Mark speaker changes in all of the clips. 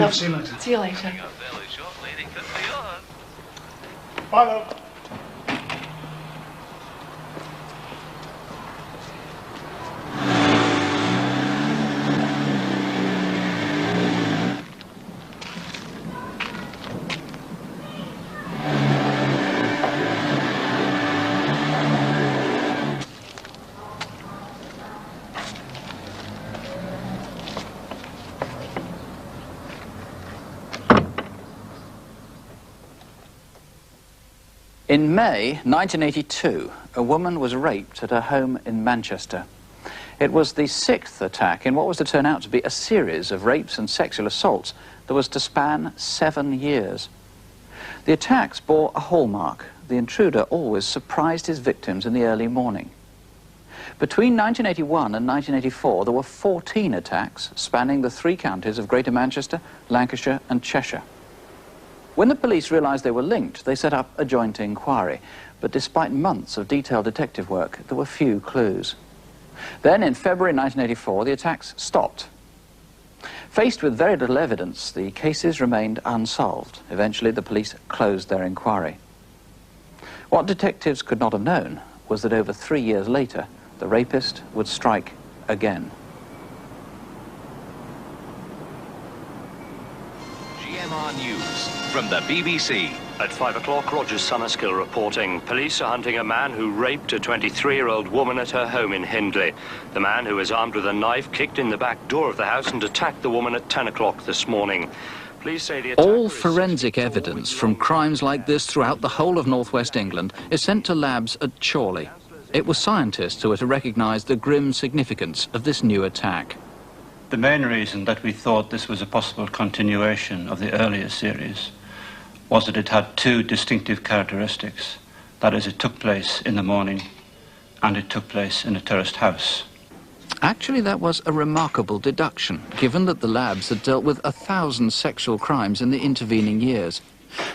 Speaker 1: I'll see you later.
Speaker 2: See you later.
Speaker 1: Bye, love.
Speaker 3: In May 1982, a woman was raped at her home in Manchester. It was the 6th attack in what was to turn out to be a series of rapes and sexual assaults that was to span 7 years. The attacks bore a hallmark. The intruder always surprised his victims in the early morning. Between 1981 and 1984, there were 14 attacks spanning the 3 counties of Greater Manchester, Lancashire and Cheshire. When the police realized they were linked, they set up a joint inquiry. But despite months of detailed detective work, there were few clues. Then, in February 1984, the attacks stopped. Faced with very little evidence, the cases remained unsolved. Eventually, the police closed their inquiry. What detectives could not have known was that over 3 years later, the rapist would strike again.
Speaker 4: GMR News from the BBC. At 5 o'clock, Roger Summerskill reporting. Police are hunting a man who raped a 23-year-old woman at her home in Hindley. The man, who was armed with a knife, kicked in the back door of the house and attacked the woman at 10 o'clock this morning. Police say the
Speaker 3: all forensic evidence from crimes like this throughout the whole of northwest England is sent to labs at Chorley. It was scientists who were to recognise the grim significance of this new attack.
Speaker 5: The main reason that we thought this was a possible continuation of the earlier series was that it had 2 distinctive characteristics. That is, it took place in the morning and it took place in a terraced house.
Speaker 3: Actually, that was a remarkable deduction, given that the labs had dealt with 1,000 sexual crimes in the intervening years.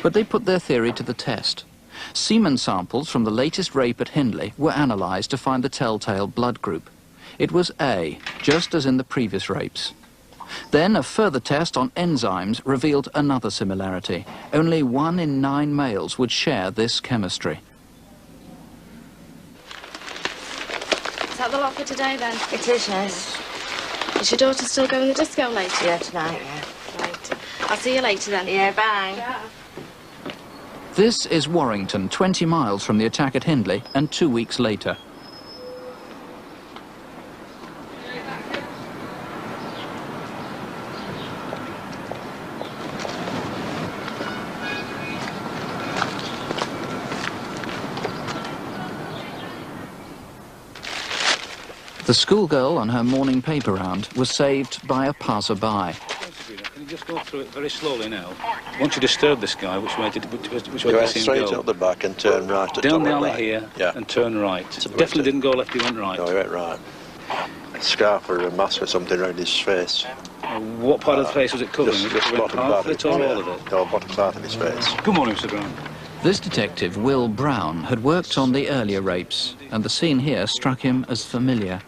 Speaker 3: But they put their theory to the test. Semen samples from the latest rape at Hindley were analysed to find the telltale blood group. It was A, just as in the previous rapes. Then a further test on enzymes revealed another similarity. Only 1 in 9 males would share this chemistry.
Speaker 2: Is that the lot for today, then?
Speaker 6: It is, yes.
Speaker 2: Is your daughter still going to the disco later?
Speaker 6: Yeah, tonight, yeah.
Speaker 2: Right. I'll see you later, then.
Speaker 6: Yeah, bye.
Speaker 2: Yeah.
Speaker 3: This is Warrington, 20 miles from the attack at Hindley, and 2 weeks later. The schoolgirl on her morning paper round was saved by a passer-by.
Speaker 7: Can you just go through it very slowly now? Once you disturb this guy, which way did
Speaker 8: you went straight up the back and turn right at
Speaker 7: down the
Speaker 8: top
Speaker 7: alley
Speaker 8: right.
Speaker 7: here,
Speaker 8: yeah.
Speaker 7: And turn right. So definitely didn't go left, he went right.
Speaker 8: No, he went right. A scarf or a mask or something around his face.
Speaker 7: What part of the face was it covering?
Speaker 8: Just
Speaker 7: Was it
Speaker 8: bottom
Speaker 7: half
Speaker 8: part
Speaker 7: of it or all of it?
Speaker 8: No, bottom part of his face.
Speaker 7: Good morning, Mr. Brown.
Speaker 3: This detective, Will Brown, had worked on the earlier rapes, and the scene here struck him as familiar.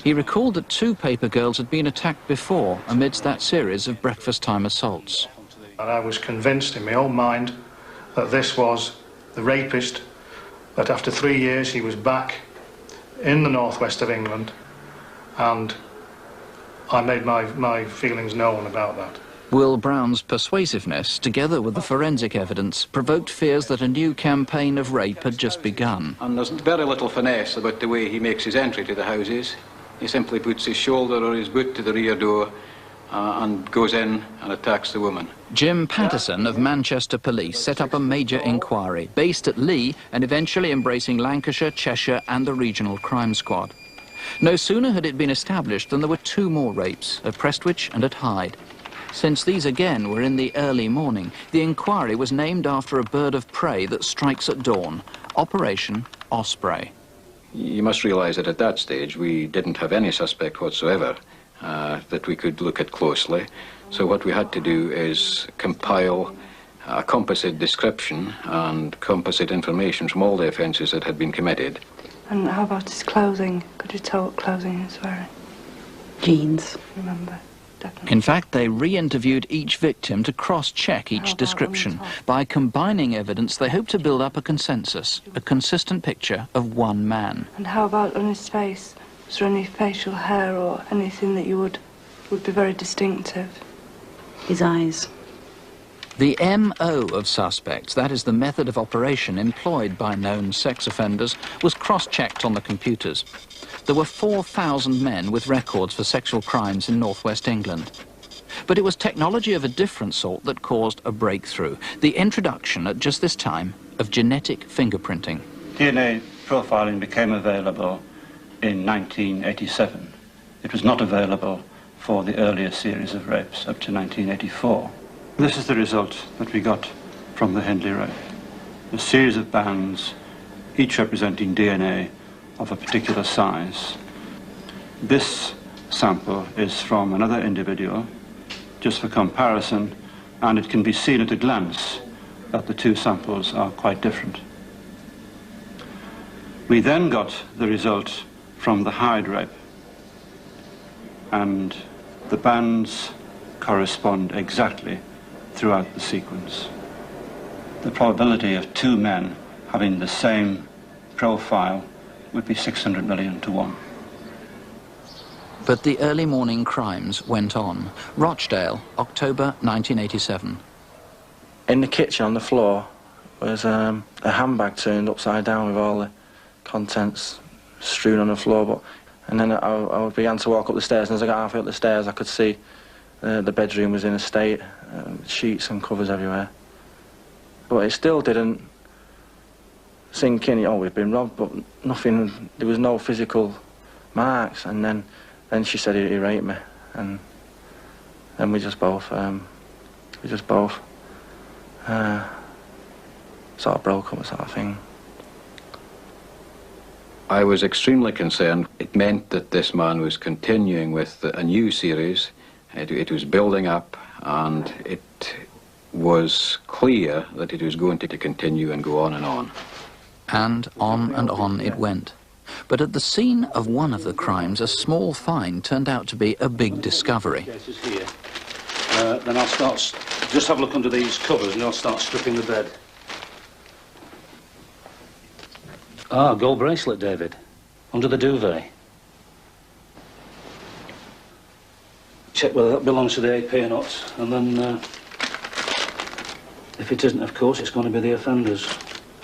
Speaker 3: He recalled that 2 paper girls had been attacked before amidst that series of breakfast-time assaults.
Speaker 1: And I was convinced in my own mind that this was the rapist, that after 3 years he was back in the northwest of England, and I made my feelings known about that.
Speaker 3: Will Brown's persuasiveness, together with the forensic evidence, provoked fears that a new campaign of rape had just begun.
Speaker 9: And there's very little finesse about the way he makes his entry to the houses. He simply puts his shoulder or his boot to the rear door and goes in and attacks the woman.
Speaker 3: Jim Patterson of Manchester Police set up a major inquiry, based at Lee and eventually embracing Lancashire, Cheshire and the Regional Crime Squad. No sooner had it been established than there were 2 more rapes, at Prestwich and at Hyde. Since these again were in the early morning, the inquiry was named after a bird of prey that strikes at dawn, Operation Osprey.
Speaker 9: You must realise that at that stage we didn't have any suspect whatsoever that we could look at closely. So what we had to do is compile a composite description and composite information from all the offences that had been committed.
Speaker 10: And how about his clothing? Could you tell what clothing he was wearing?
Speaker 6: Jeans.
Speaker 10: Remember?
Speaker 6: definitely.
Speaker 3: In fact, they re-interviewed each victim to cross-check
Speaker 6: How
Speaker 3: each
Speaker 6: about
Speaker 3: description.
Speaker 6: on the top?
Speaker 3: By combining evidence, they hoped to build up a consensus, a consistent picture of one man.
Speaker 6: And how about on his face? Was there any facial hair or anything that you would be very distinctive?
Speaker 10: His eyes.
Speaker 3: The MO of suspects, that is the method of operation employed by known sex offenders, was cross-checked on the computers. There were 4,000 men with records for sexual crimes in northwest England. But it was technology of a different sort that caused a breakthrough, the introduction at just this time of genetic fingerprinting.
Speaker 5: DNA profiling became available in 1987. It was not available for the earlier series of rapes up to 1984. This is the result that we got from the Hindley rape. A series of bands, each representing DNA of a particular size. This sample is from another individual, just for comparison, and it can be seen at a glance that the two samples are quite different. We then got the result from the Hyde rape, and the bands correspond exactly throughout the sequence. The probability of two men having the same profile would be 600 million to 1.
Speaker 3: But the early morning crimes went on. Rochdale, October 1987.
Speaker 11: In the kitchen on the floor was a handbag turned upside down with all the contents strewn on the floor. And then I began to walk up the stairs, and as I got halfway up the stairs I could see the bedroom was in a state, sheets and covers everywhere. But it still didn't sink in. Oh, we've been robbed, but nothing, there was no physical marks. And then she said he raped me, and then we just both sort of broke up, sort of thing.
Speaker 9: I was extremely concerned. It meant that this man was continuing with a new series. It was building up, and it was clear that it was going to continue and go on and on.
Speaker 3: And on it went. But at the scene of one of the crimes, a small find turned out to be a big discovery.
Speaker 7: Here. Then I'll just have a look under these covers and I'll start stripping the bed. Ah, gold bracelet, David. Under the duvet. Check whether that belongs to the AP or not, and then, if it isn't, of course, it's going to be the offenders.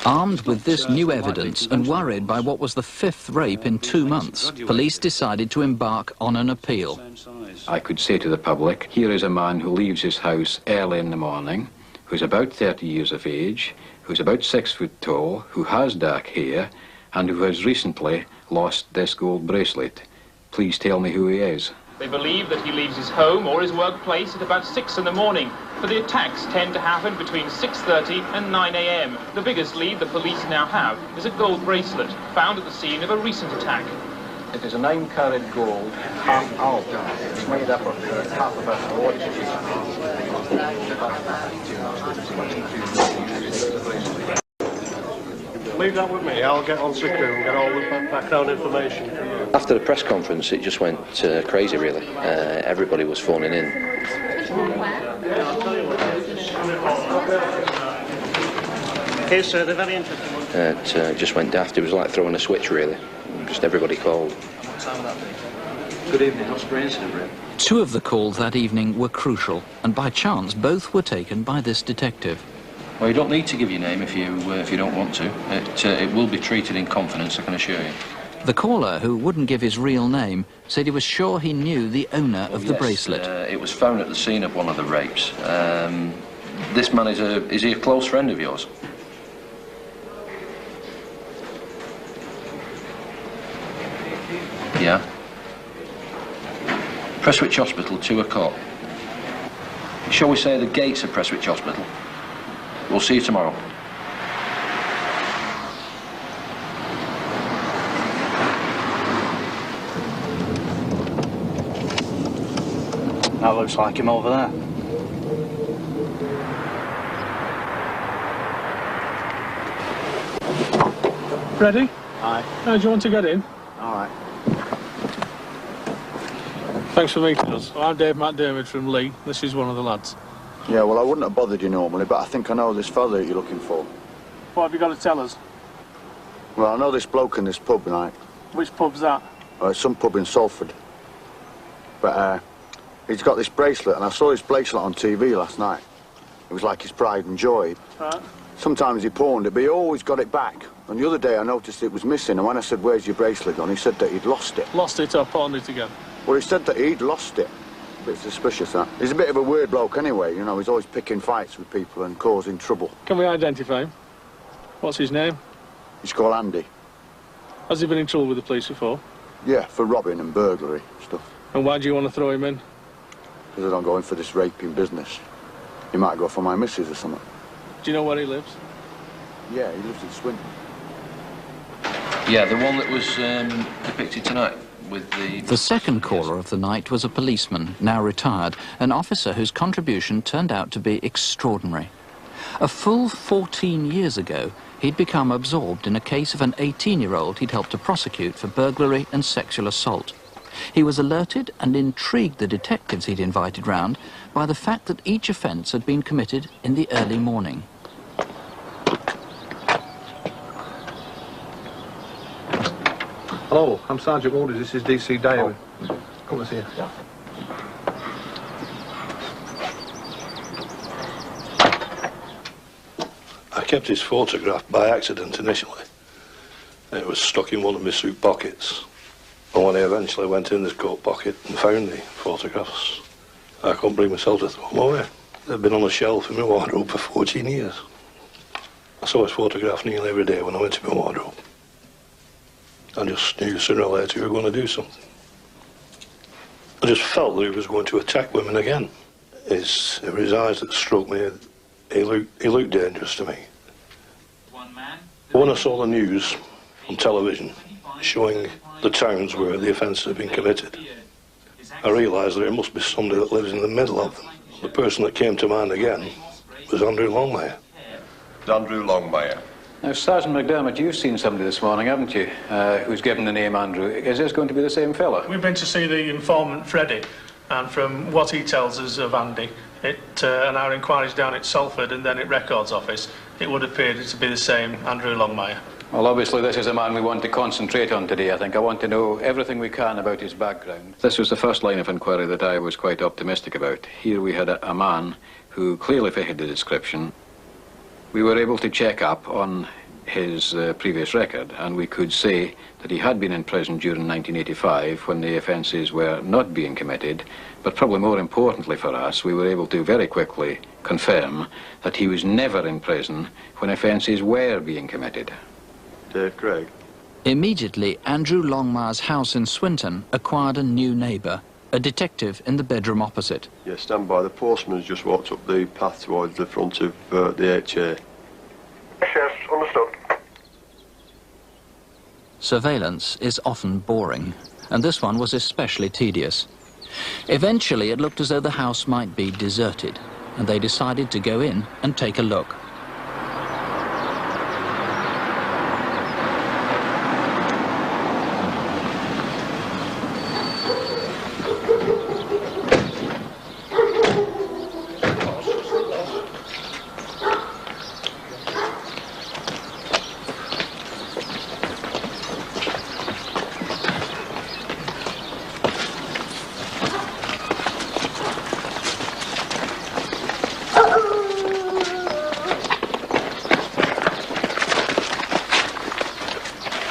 Speaker 3: Armed with this new evidence and worried by what was the 5th rape in 2 months, police decided to embark on an appeal.
Speaker 9: I could say to the public, here is a man who leaves his house early in the morning, who's about 30 years of age, who's about 6 foot tall, who has dark hair, and who has recently lost this gold bracelet. Please tell me who he is.
Speaker 12: They believe that he leaves his home or his workplace at about 6 in the morning, but the attacks tend to happen between 6:30 and 9 a.m. The biggest lead the police now have is a gold bracelet found at the scene of a recent attack.
Speaker 9: It is a 9-carat gold, half ounce. It's made up of half of a watch.
Speaker 8: Leave that with me. I'll get on to crew and get all the background information for you.
Speaker 13: After the press conference, it just went crazy, really. Everybody was phoning in.
Speaker 8: Here, sir, they're very interesting.
Speaker 13: It just went daft. It was like throwing a switch, really. Just everybody called.
Speaker 14: Good evening, Osprey incident room.
Speaker 3: 2 of the calls that evening were crucial, and by chance both were taken by this detective.
Speaker 14: Well, you don't need to give your name if you don't want to. It will be treated in confidence, I can assure you.
Speaker 3: The caller, who wouldn't give his real name, said he was sure he knew the owner of the bracelet.
Speaker 14: It was found at the scene of one of the rapes. This man is he a close friend of yours? Yeah. Prestwich Hospital, 2 o'clock. Shall we say the gates of Prestwich Hospital? We'll see you tomorrow.
Speaker 7: That looks like him over there.
Speaker 15: Ready?
Speaker 7: Aye.
Speaker 15: Do you want to get in?
Speaker 7: All right.
Speaker 8: Thanks for meeting us. I'm Dave McDermott from Lee. This is one of the lads.
Speaker 15: Yeah, well, I wouldn't have bothered you normally, but I think I know this fella that you're looking for.
Speaker 8: What have you got to tell us?
Speaker 15: Well, I know this bloke in this pub, like.
Speaker 8: Which pub's that?
Speaker 15: It's some pub in Salford. But, he's got this bracelet, and I saw this bracelet on TV last night. It was like his pride and joy.
Speaker 8: Right.
Speaker 15: Sometimes he pawned it, but he always got it back. And the other day I noticed it was missing, and when I said, "Where's your bracelet gone?" he said that he'd lost it.
Speaker 8: Lost it or pawned it again?
Speaker 15: Well, he said that he'd lost it. A bit suspicious, that. He's a bit of a weird bloke anyway, you know, he's always picking fights with people and causing trouble.
Speaker 8: Can we identify him? What's his name?
Speaker 15: He's called Andy.
Speaker 8: Has he been in trouble with the police before?
Speaker 15: Yeah, for robbing and burglary stuff.
Speaker 8: And why do you want to throw him in?
Speaker 15: Because I don't go in for this raping business. He might go for my missus or something.
Speaker 8: Do you know where he lives?
Speaker 15: Yeah, he lives in Swinton.
Speaker 14: Yeah, the one that was depicted tonight with the...
Speaker 3: The second caller of the night was a policeman, now retired, an officer whose contribution turned out to be extraordinary. A full 14 years ago, he'd become absorbed in a case of an 18-year-old he'd helped to prosecute for burglary and sexual assault. He was alerted and intrigued the detectives he'd invited round by the fact that each offence had been committed in the early morning.
Speaker 16: Hello, I'm Sergeant Waters. This is DC Daly. Come and see you. Yeah.
Speaker 17: I kept his photograph by accident initially. It was stuck in one of my suit pockets. And when I eventually went in this coat pocket and found the photographs, I couldn't bring myself to throw them away. They'd been on a shelf in my wardrobe for 14 years. I saw his photograph nearly every day when I went to my wardrobe. I just knew sooner or later he was going to do something. I just felt that he was going to attack women again. It was his eyes that struck me. He looked dangerous to me. When I saw the news on television showing the towns where the offences had been committed, I realised that it must be somebody that lives in the middle of them. The person that came to mind again was Andrew Longmire.
Speaker 18: Andrew Longmire.
Speaker 3: Now, Sergeant McDermott, you've seen somebody this morning, haven't you, who's given the name Andrew. Is this going to be the same fella?
Speaker 1: We've been to see the informant, Freddie, and from what he tells us of Andy, and our inquiries down at Salford and then at Records Office, it would appear to be the same Andrew Longmire.
Speaker 3: Well, obviously, this is a man we want to concentrate on today, I think. I want to know everything we can about his background.
Speaker 9: This was the first line of inquiry that I was quite optimistic about. Here we had a man who clearly fitted the description. We were able to check up on his previous record, and we could say that he had been in prison during 1985 when the offences were not being committed, but probably more importantly for us, we were able to very quickly confirm that he was never in prison when offences were being committed.
Speaker 18: Dave Craig.
Speaker 3: Immediately, Andrew Longmire's house in Swinton acquired a new neighbour, a detective in the bedroom opposite.
Speaker 18: Yeah, stand by. The postman's just walked up the path towards the front of the HA.
Speaker 19: Yes, understood.
Speaker 3: Surveillance is often boring, and this one was especially tedious. Eventually, it looked as though the house might be deserted, and they decided to go in and take a look.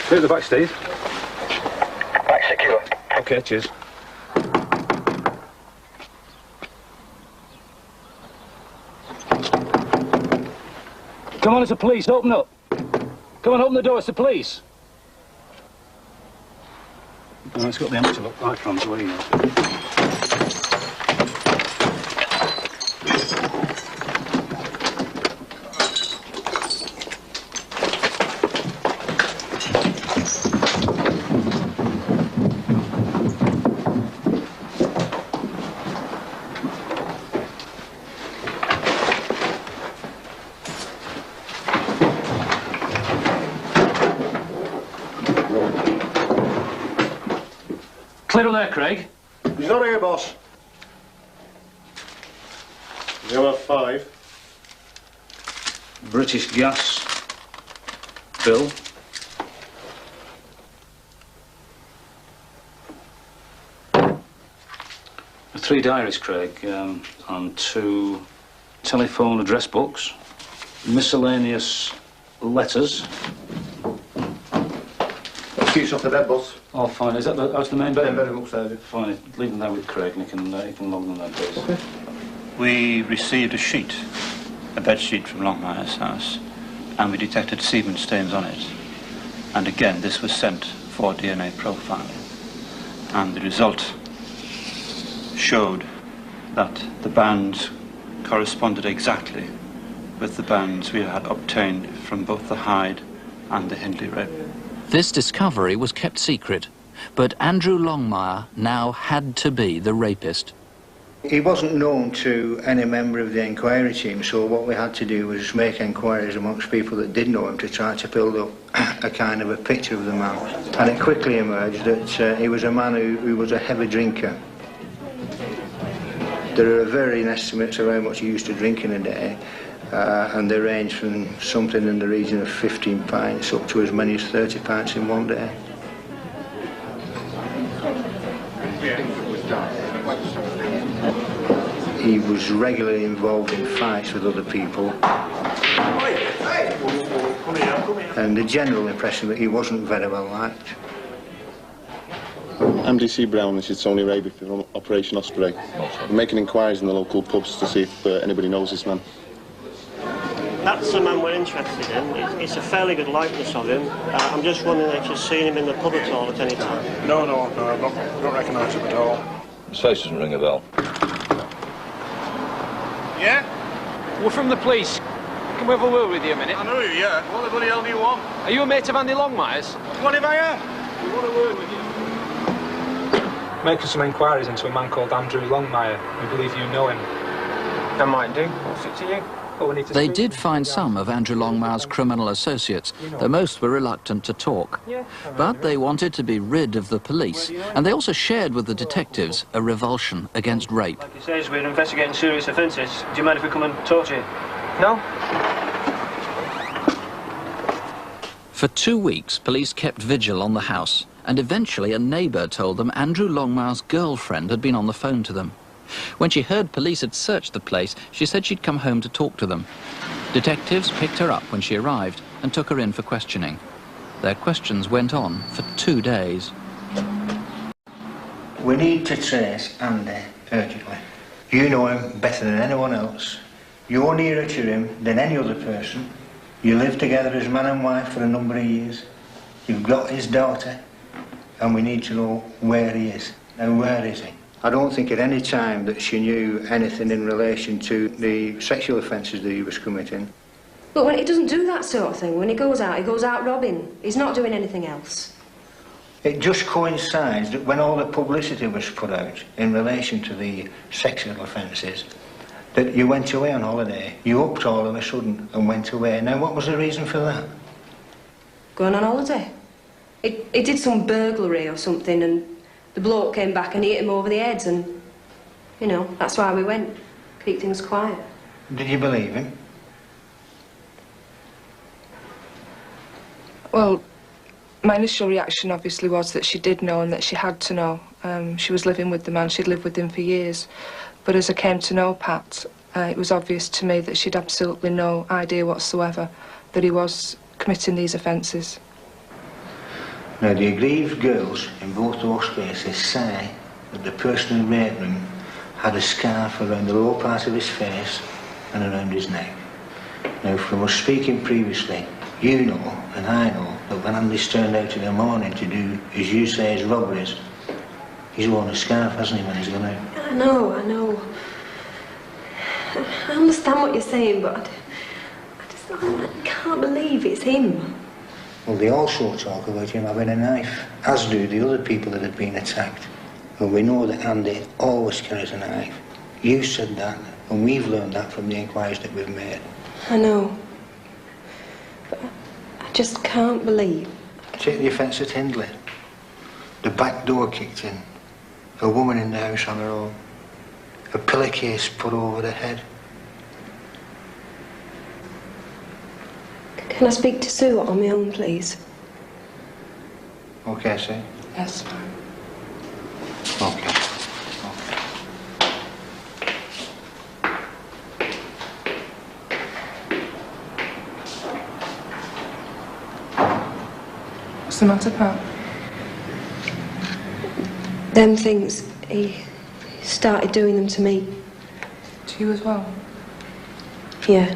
Speaker 16: Clear the back, Steve.
Speaker 19: Back secure.
Speaker 16: Okay, cheers.
Speaker 7: Come on, it's the police. Open up. Come on, open the door. It's the police. Oh, it's got the amateur look right from the way, you know. Clear up there, Craig.
Speaker 8: He's not here, boss. You'll have 5.
Speaker 7: British Gas bill. The 3 diaries, Craig, and 2 telephone address books, miscellaneous letters.
Speaker 16: Excuse off the bed, boss.
Speaker 7: Oh, fine. Is that that's the main bed?
Speaker 16: Bedroom upstairs.
Speaker 7: Fine. Leave them there with Craig, and he can log them there, please.
Speaker 16: Okay.
Speaker 5: We received a sheet, a bed sheet from Longmire's house, and we detected semen stains on it. And again, this was sent for DNA profiling. And the result showed that the bands corresponded exactly with the bands we had obtained from both the Hyde and the Hindley rape.
Speaker 3: This discovery was kept secret, but Andrew Longmire now had to be the rapist.
Speaker 20: He wasn't known to any member of the inquiry team, so what we had to do was make inquiries amongst people that did know him to try to build up a kind of a picture of the man. And it quickly emerged that he was a man who was a heavy drinker. There are varying estimates of how much he used to drink in a day, and they range from something in the region of 15 pints up to as many as 30 pints in one day. He was regularly involved in fights with other people, and the general impression that he wasn't very well liked.
Speaker 21: MDC Brown, this is Tony Raby from Operation Osprey. We're making inquiries in the local pubs to see if anybody knows this man.
Speaker 8: That's the man we're interested in. It's a fairly good likeness of him. I'm just wondering if you've seen him in the pub at all at any time.
Speaker 21: No, I've not recognised him at all.
Speaker 22: His face doesn't ring a bell.
Speaker 21: Yeah?
Speaker 12: We're from the police. Can we have a word with you a minute?
Speaker 21: I know you, yeah. What the bloody hell do you want?
Speaker 12: Are you a mate of Andy Longmire's?
Speaker 21: What if I am?
Speaker 12: We want a word with you.
Speaker 23: Making some inquiries into a man called Andrew Longmire. We believe you know him.
Speaker 12: That might do. What's it to you?
Speaker 3: They did find some of Andrew Longmire's criminal associates, though most were reluctant to talk. But they wanted to be rid of the police, and they also shared with the detectives a revulsion against rape.
Speaker 23: Like he says, we're investigating serious offences. Do you mind if we come and talk to you? No?
Speaker 3: For 2 weeks, police kept vigil on the house, and eventually a neighbour told them Andrew Longmire's girlfriend had been on the phone to them. When she heard police had searched the place, she said she'd come home to talk to them. Detectives picked her up when she arrived and took her in for questioning. Their questions went on for 2 days.
Speaker 20: We need to trace Andy urgently. You know him better than anyone else. You're nearer to him than any other person. You lived together as man and wife for a number of years. You've got his daughter, and we need to know where he is. Now, where is he? I don't think at any time that she knew anything in relation to the sexual offences that he was committing.
Speaker 24: But when he doesn't do that sort of thing, when he goes out robbing. He's not doing anything else.
Speaker 20: It just coincides that when all the publicity was put out in relation to the sexual offences, that you went away on holiday. You upped all of a sudden and went away. Now, what was the reason for that?
Speaker 24: Going on holiday. He did some burglary or something, and the bloke came back and hit him over the head, and, you know, that's why we went. Keep things quiet.
Speaker 20: Did you believe him?
Speaker 6: Well, my initial reaction obviously was that she did know and that she had to know. She was living with the man, she'd lived with him for years. But as I came to know Pat, it was obvious to me that she'd absolutely no idea whatsoever that he was committing these offences.
Speaker 20: Now, the aggrieved girls in both those cases say that the person who raped them had a scarf around the lower part of his face and around his neck. Now, from us speaking previously, you know, and I know, that when Andy's turned out in the morning to do, as you say, his robberies, he's worn a scarf, hasn't he, when he's gone out?
Speaker 24: I know. I understand what you're saying, but I can't believe it's him.
Speaker 20: Well, they also talk about him having a knife, as do the other people that have been attacked. And we know that Andy always carries a knife. You said that, and we've learned that from the inquiries that we've made.
Speaker 24: I know. But I just can't believe.
Speaker 20: Take the offence at Hindley. The back door kicked in. A woman in the house on her own. A pillowcase put over her head.
Speaker 24: Can I speak to Sue on my own, please?
Speaker 20: Okay, Sue?
Speaker 6: Yes, fine.
Speaker 20: Okay.
Speaker 6: What's the matter, Pat?
Speaker 24: Them things, he started doing them to me.
Speaker 6: To you as well?
Speaker 24: Yeah.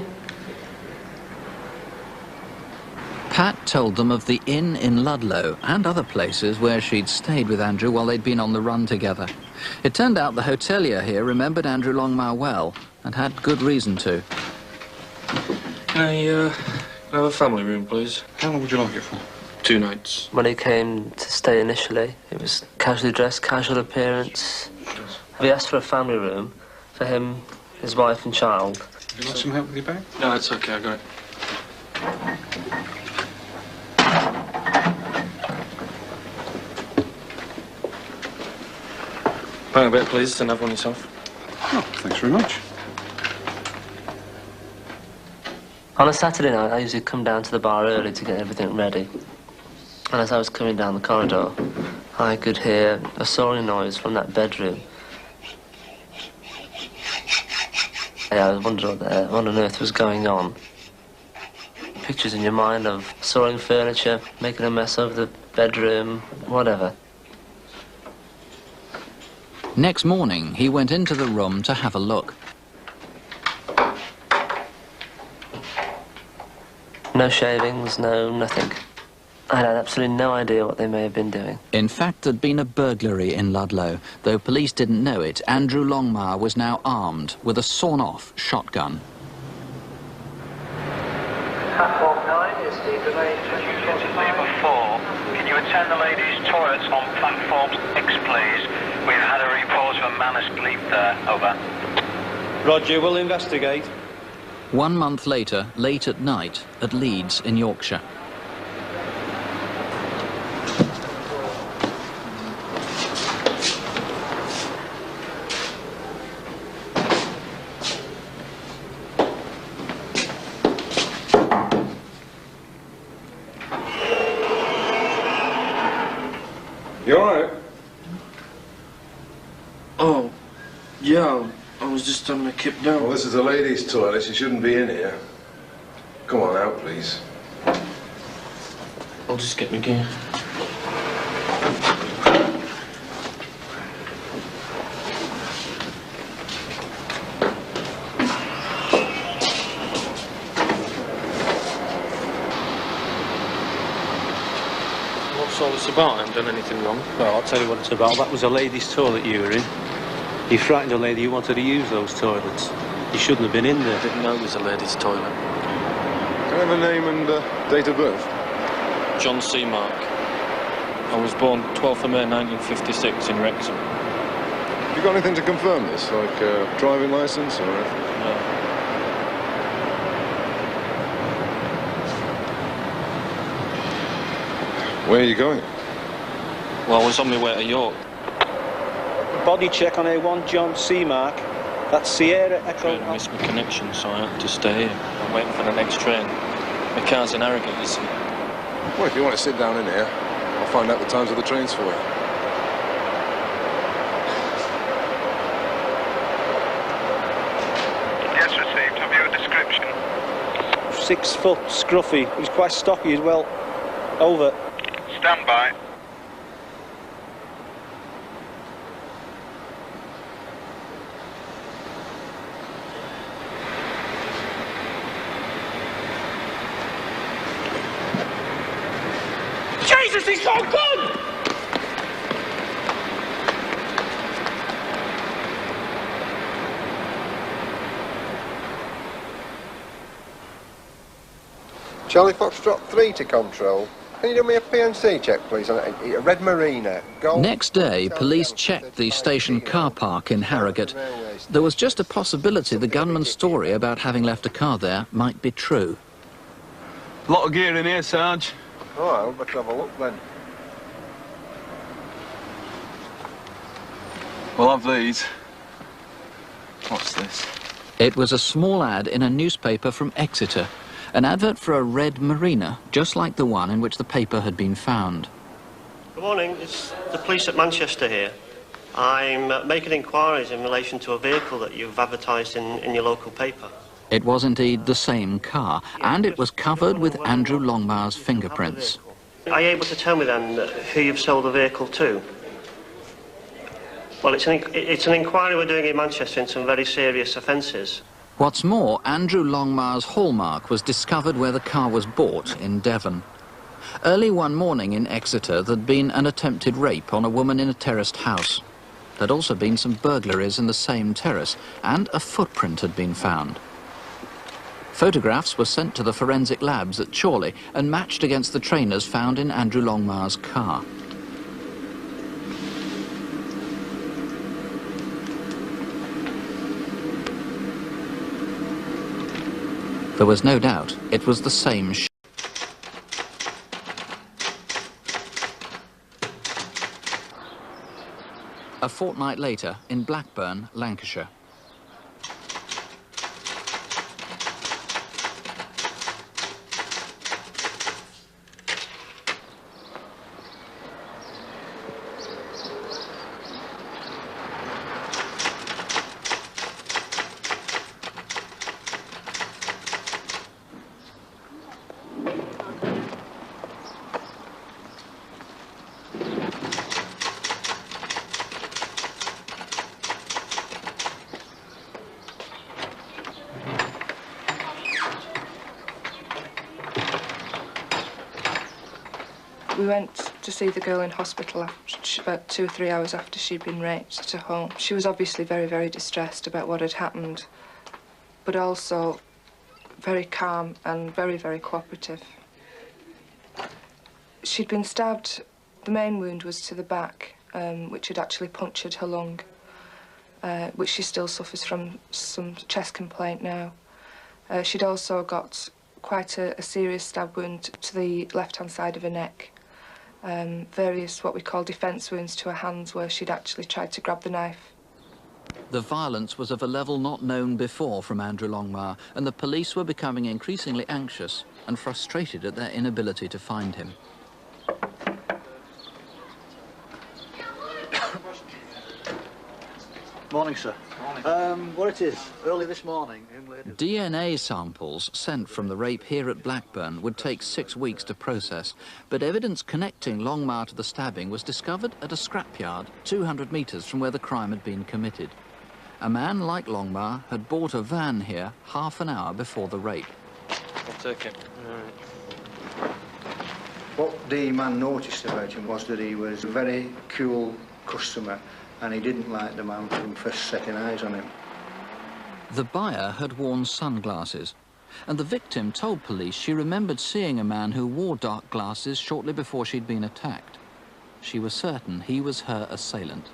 Speaker 3: Pat told them of the inn in Ludlow and other places where she'd stayed with Andrew while they'd been on the run together. It turned out the hotelier here remembered Andrew Longmire well and had good reason to.
Speaker 11: Can I have a family room, please? How long would you like it for? 2 nights.
Speaker 2: When he came to stay initially, it was casually dressed, casual appearance. We asked for a family room for him, his wife and child.
Speaker 11: Would you like some help with your bag? No, it's okay, I got it. Bang a bit, please, and have one yourself.
Speaker 4: Oh, thanks very much.
Speaker 2: On a Saturday night, I usually come down to the bar early to get everything ready. And as I was coming down the corridor, I could hear a soaring noise from that bedroom. I was wondering what on earth was going on. Pictures in your mind of soaring furniture, making a mess of the bedroom, whatever.
Speaker 3: Next morning, he went into the room to have a look.
Speaker 2: No shavings, no nothing. I had absolutely no idea what they may have been doing.
Speaker 3: In fact, there'd been a burglary in Ludlow. Though police didn't know it, Andrew Longmire was now armed with a sawn-off shotgun.
Speaker 19: Platform 9 is the delayed 4. Can you attend the ladies' toilets on platform 6, please? We've had a report of a man asleep there. Over.
Speaker 5: Roger, we'll investigate.
Speaker 3: 1 month later, late at night, at Leeds in Yorkshire.
Speaker 4: You alright?
Speaker 11: Oh, yeah, I was just having a kip down.
Speaker 4: Well, this is a ladies' toilet. You shouldn't be in here. Come on out, please.
Speaker 11: I'll just get my gear. What's all this about? I haven't done anything wrong.
Speaker 5: Well, I'll tell you what it's about. That was a ladies' toilet you were in. You frightened a lady who wanted to use those toilets. You shouldn't have been in there.
Speaker 11: I didn't know it was a ladies' toilet.
Speaker 4: Can I have a name and date of birth?
Speaker 11: John C. Mark. I was born 12th of May 1956 in Wrexham.
Speaker 4: Have you got anything to confirm this, like a driving licence or anything?
Speaker 11: No.
Speaker 4: Where are you going?
Speaker 11: Well, I was on my way to York.
Speaker 5: Body check on A1, John C. Mark. That's Sierra Echo.
Speaker 11: I missed my connection, so I had to stay here. I'm waiting for the next train. My car's in Harrogate, you see.
Speaker 4: Well, if you want to sit down in here, I'll find out the times of the trains for you.
Speaker 19: Yes, received. Have you a description?
Speaker 5: 6 foot, scruffy. He's quite stocky as well. Over.
Speaker 19: Stand by.
Speaker 12: Jesus, he's got a gun!
Speaker 18: Charlie Foxtrot 3 to control. Can you do me a PNC check, please? A red Marina. Gold.
Speaker 3: Next day, police checked the station car park in Harrogate. There was just a possibility the gunman's story about having left a car there might be true.
Speaker 4: A lot of gear in here, Sarge.
Speaker 18: Oh, I'll better have a look then.
Speaker 10: We'll have these. What's this?
Speaker 3: It was a small ad in a newspaper from Exeter, an advert for a red marina, just like the one in which the paper had been found.
Speaker 8: Good morning, it's the police at Manchester here. I'm making inquiries in relation to a vehicle that you've advertised in your local paper.
Speaker 3: It was indeed the same car, and it was covered with Andrew Longmire's fingerprints.
Speaker 8: Are you able to tell me then who you've sold the vehicle to? Well, it's an inquiry we're doing in Manchester in some very serious offences.
Speaker 3: What's more, Andrew Longmire's hallmark was discovered where the car was bought in Devon. Early one morning in Exeter, there'd been an attempted rape on a woman in a terraced house. There'd also been some burglaries in the same terrace, and a footprint had been found. Photographs were sent to the forensic labs at Chorley and matched against the trainers found in Andrew Longmire's car. There was no doubt it was the same A fortnight later, in Blackburn, Lancashire.
Speaker 6: We went to see the girl in hospital about 2 or 3 hours after she'd been raped at her home. She was obviously very, very distressed about what had happened, but also very calm and very, very cooperative. She'd been stabbed. The main wound was to the back, which had actually punctured her lung, which she still suffers from some chest complaint now. She'd also got quite a serious stab wound to the left-hand side of her neck. Various what we call defence wounds to her hands where she'd actually tried to grab the knife.
Speaker 3: The violence was of a level not known before from Andrew Longmire, and the police were becoming increasingly anxious and frustrated at their inability to find him.
Speaker 13: Morning, sir. What it is, early this morning...
Speaker 3: DNA samples sent from the rape here at Blackburn would take 6 weeks to process, but evidence connecting Longmire to the stabbing was discovered at a scrapyard 200 metres from where the crime had been committed. A man like Longmire had bought a van here half an hour before the rape.
Speaker 13: I'll take it.
Speaker 20: What the man noticed about him was that he was a very cool customer, and he didn't like the man from first setting eyes on him.
Speaker 3: The buyer had worn sunglasses, and the victim told police she remembered seeing a man who wore dark glasses shortly before she'd been attacked. She was certain he was her assailant.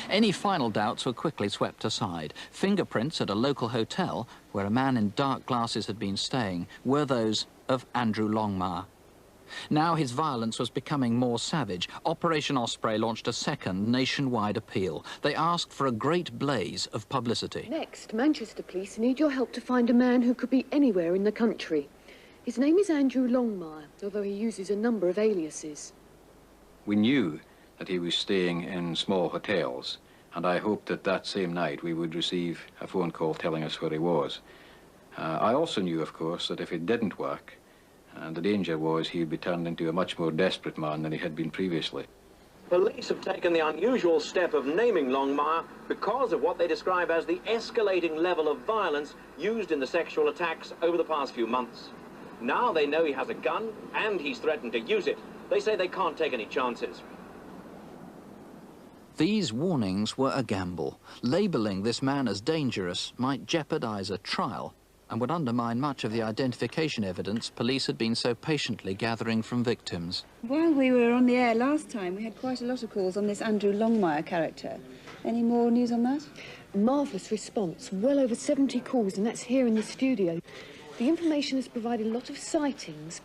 Speaker 3: Any final doubts were quickly swept aside. Fingerprints at a local hotel, where a man in dark glasses had been staying, were those of Andrew Longmire. Now his violence was becoming more savage. Operation Osprey launched a second nationwide appeal. They asked for a great blaze of publicity.
Speaker 15: Next, Manchester Police need your help to find a man who could be anywhere in the country. His name is Andrew Longmire, although he uses a number of aliases.
Speaker 9: We knew that he was staying in small hotels, and I hoped that that same night we would receive a phone call telling us where he was. I also knew, of course, that if it didn't work, and the danger was he'd be turned into a much more desperate man than he had been previously.
Speaker 22: Police have taken the unusual step of naming Longmire because of what they describe as the escalating level of violence used in the sexual attacks over the past few months. Now they know he has a gun and he's threatened to use it. They say they can't take any chances.
Speaker 3: These warnings were a gamble. Labelling this man as dangerous might jeopardize a trial and would undermine much of the identification evidence police had been so patiently gathering from victims.
Speaker 25: While we were on the air last time, we had quite a lot of calls on this Andrew Longmire character. Any more news on that?
Speaker 15: Marvellous response. Well over 70 calls, and that's here in the studio. The information has provided a lot of sightings.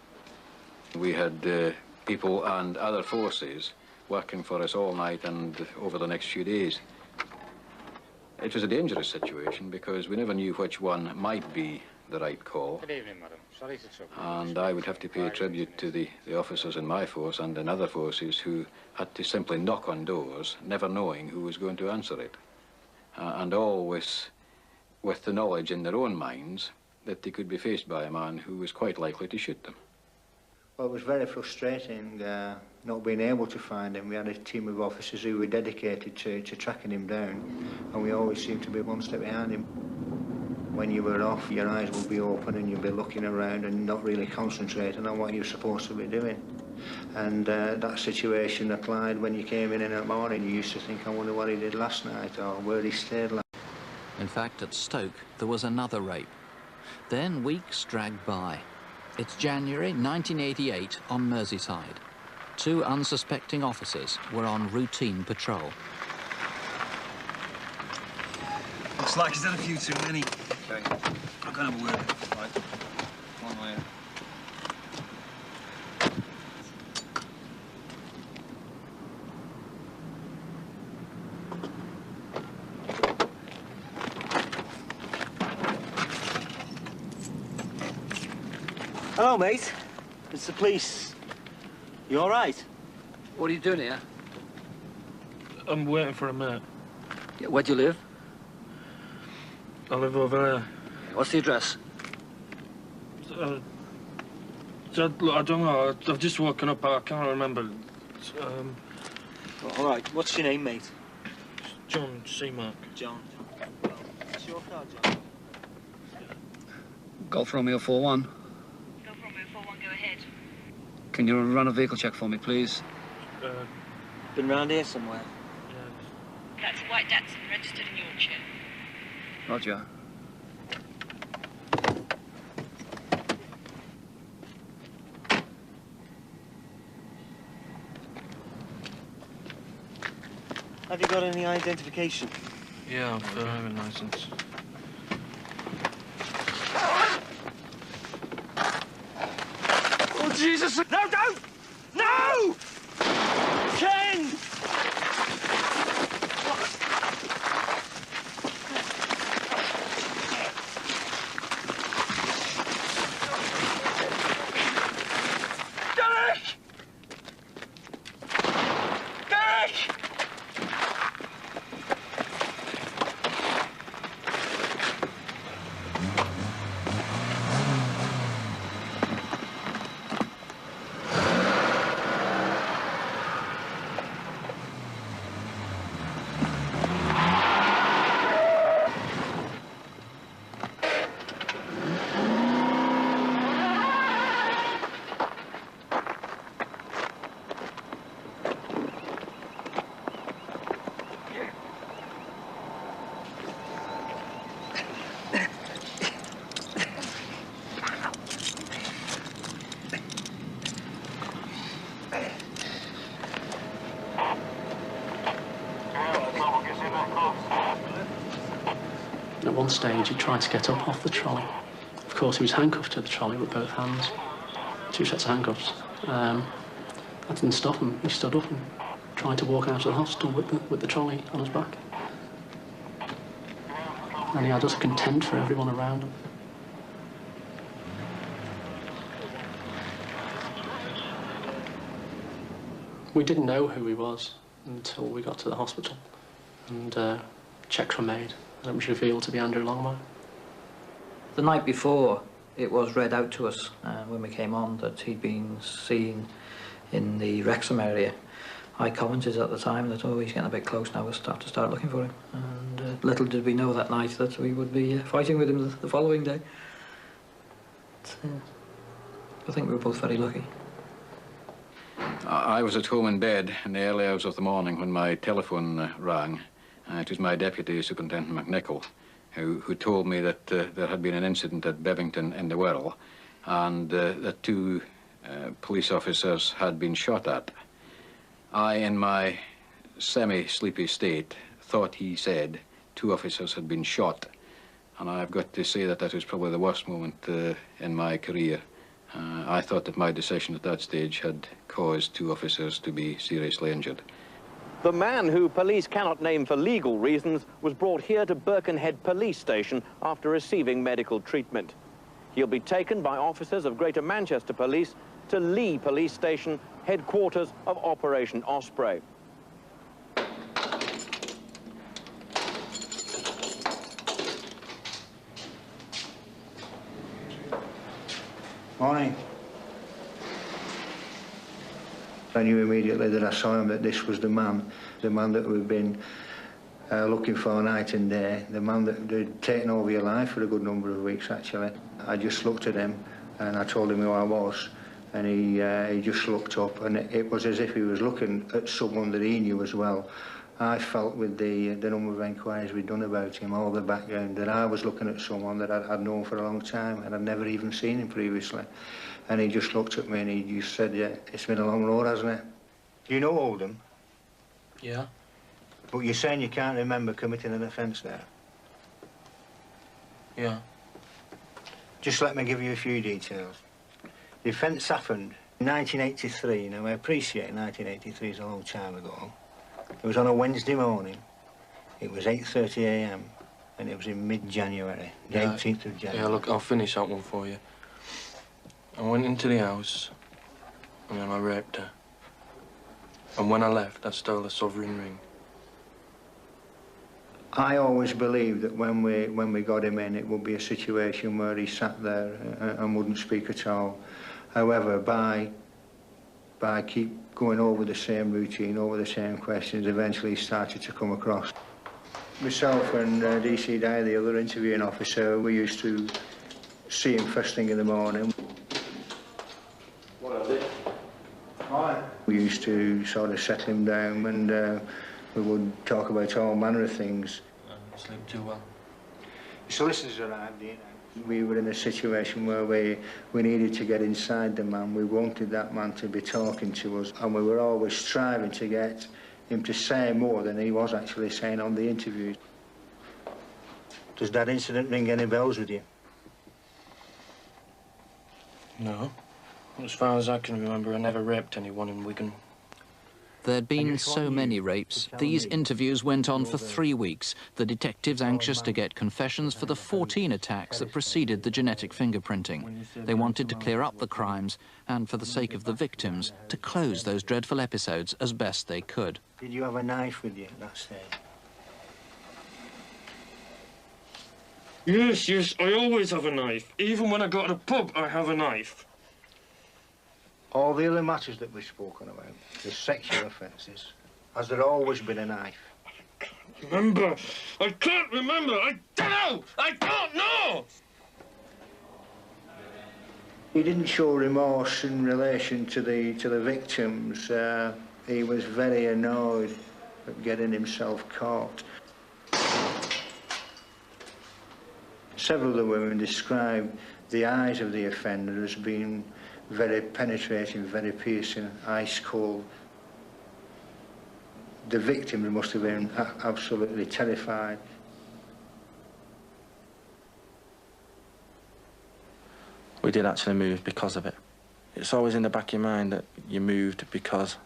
Speaker 9: We had people and other forces working for us all night and over the next few days. It was a dangerous situation because we never knew which one might be the right call.
Speaker 1: Good evening, madam. Sorry to trouble you.
Speaker 9: And I would have to pay tribute to the officers in my force and in other forces who had to simply knock on doors, never knowing who was going to answer it. And always with the knowledge in their own minds that they could be faced by a man who was quite likely to shoot them.
Speaker 20: Well, it was very frustrating not being able to find him. We had a team of officers who were dedicated to tracking him down, and we always seemed to be one step behind him. When you were off, your eyes would be open and you'd be looking around and not really concentrating on what you're supposed to be doing. And that situation applied when you came in the morning. You used to think, I wonder what he did last night or where he stayed last night.
Speaker 3: In fact, at Stoke, there was another rape. Then weeks dragged by. It's January 1988 on Merseyside. 2 unsuspecting officers were on routine patrol.
Speaker 10: Looks like he's had a few too many. Okay. I can have a word. Right. One way.
Speaker 13: Hello, mate. It's the police. You all right?
Speaker 7: What are you doing here?
Speaker 23: I'm waiting for a mate.
Speaker 7: Yeah, where do you live?
Speaker 23: I live over there.
Speaker 7: What's the address?
Speaker 23: I don't know. I've just woken up. I can't remember.
Speaker 13: All right. What's your name, mate?
Speaker 23: John Seamark.
Speaker 13: John. What's your car, John?
Speaker 7: Golf Romeo 41.
Speaker 14: Golf Romeo 41, go ahead.
Speaker 7: Can you run a vehicle check for me, please?
Speaker 13: Been round here somewhere?
Speaker 14: That's a white Datsun, registered in Yorkshire.
Speaker 7: Roger.
Speaker 13: Have you got any identification?
Speaker 23: Yeah, I've got a driving license.
Speaker 13: Oh, Jesus! No, don't! No! Ken! Derek! Derek!
Speaker 2: At one stage, he tried to get up off the trolley. Of course, he was handcuffed to the trolley with both hands. 2 sets of handcuffs. That didn't stop him. He stood up and tried to walk out of the hospital with the trolley on his back. And he had utter contempt for everyone around him. We didn't know who he was until we got to the hospital, and checks were made, and it was revealed to be Andrew Longmire.
Speaker 16: The night before, it was read out to us when we came on that he'd been seen in the Wrexham area. I commented at the time that, oh, he's getting a bit close now, we'll start looking for him. And little did we know that night that we would be fighting with him the following day. But, I think we were both very lucky.
Speaker 9: I was at home in bed in the early hours of the morning when my telephone rang. It was my deputy, Superintendent McNichol, who told me that there had been an incident at Bevington in the Wirral and that 2 police officers had been shot at. I, in my semi-sleepy state, thought he said 2 officers had been shot, and I've got to say that that was probably the worst moment in my career I thought that my decision at that stage had caused 2 officers to be seriously injured.
Speaker 22: The man, who police cannot name for legal reasons, was brought here to Birkenhead Police Station after receiving medical treatment. He'll be taken by officers of Greater Manchester Police to Lee Police Station, headquarters of Operation Osprey.
Speaker 20: Morning. I knew immediately that I saw him that this was the man that we've been looking for night and day, the man that had taken over your life for a good number of weeks, actually. I just looked at him and I told him who I was, and he just looked up, and it was as if he was looking at someone that he knew as well. I felt with the number of enquiries we'd done about him, all the background, that I was looking at someone that I'd known for a long time and I'd never even seen him previously. And he just looked at me and he just said, yeah, it's been a long road, hasn't it? Do you know Oldham?
Speaker 2: Yeah.
Speaker 20: But you're saying you can't remember committing an offence there?
Speaker 2: Yeah.
Speaker 20: Just let me give you a few details. The offence happened in 1983. Now, I appreciate 1983 is a long time ago. It was on a Wednesday morning. It was 8:30 a.m. and it was in mid-January, the 18th of January.
Speaker 1: Yeah, look, I'll finish that one for you. I went into the house and then I raped her. And when I left, I stole a sovereign ring.
Speaker 20: I always believed that when we got him in, it would be a situation where he sat there and wouldn't speak at all. However, by keep going over the same routine, over the same questions, eventually he started to come across. Myself and DC Dye, the other interviewing officer, we used to see him first thing in the morning.
Speaker 1: What is it?
Speaker 20: Hi. We used to sort of settle him down, and we would talk about all manner of things.
Speaker 1: I sleep too well.
Speaker 20: The solicitors arrived, you know. We were in a situation where we needed to get inside the man. We wanted that man to be talking to us, and we were always striving to get him to say more than he was actually saying on the interviews. Does that incident ring any bells with you?
Speaker 1: No. As far as I can remember, I never raped anyone in Wigan.
Speaker 3: There'd been so many rapes. These interviews went on for 3 weeks, the detectives anxious to get confessions for the 14 attacks that preceded the genetic fingerprinting. They wanted to clear up the crimes and, for the sake of the victims, to close those dreadful episodes as best they could.
Speaker 20: Did you have a knife with you at that stage?
Speaker 1: Yes, I always have a knife. Even when I go to the pub, I have a knife.
Speaker 20: All the other matters that we've spoken about, the sexual offences, has there always been a knife?
Speaker 1: Remember? I can't remember. I don't know. I don't know.
Speaker 20: He didn't show remorse in relation to the victims. He was very annoyed at getting himself caught. Several of the women described the eyes of the offender as being very penetrating, very piercing, ice cold. The victims must have been absolutely terrified.
Speaker 1: We did actually move because of it. It's always in the back of your mind that you moved because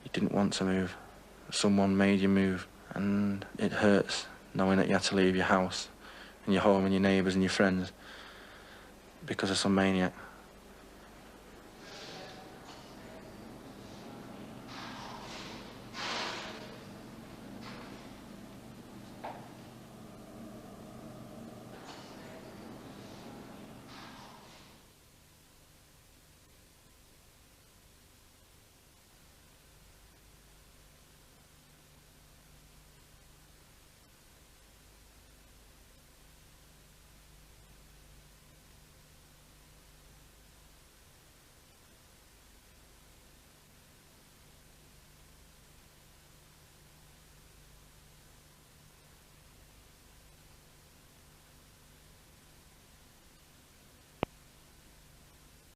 Speaker 1: you didn't want to move. Someone made you move, and it hurts knowing that you had to leave your house and your home and your neighbours and your friends because of some maniac.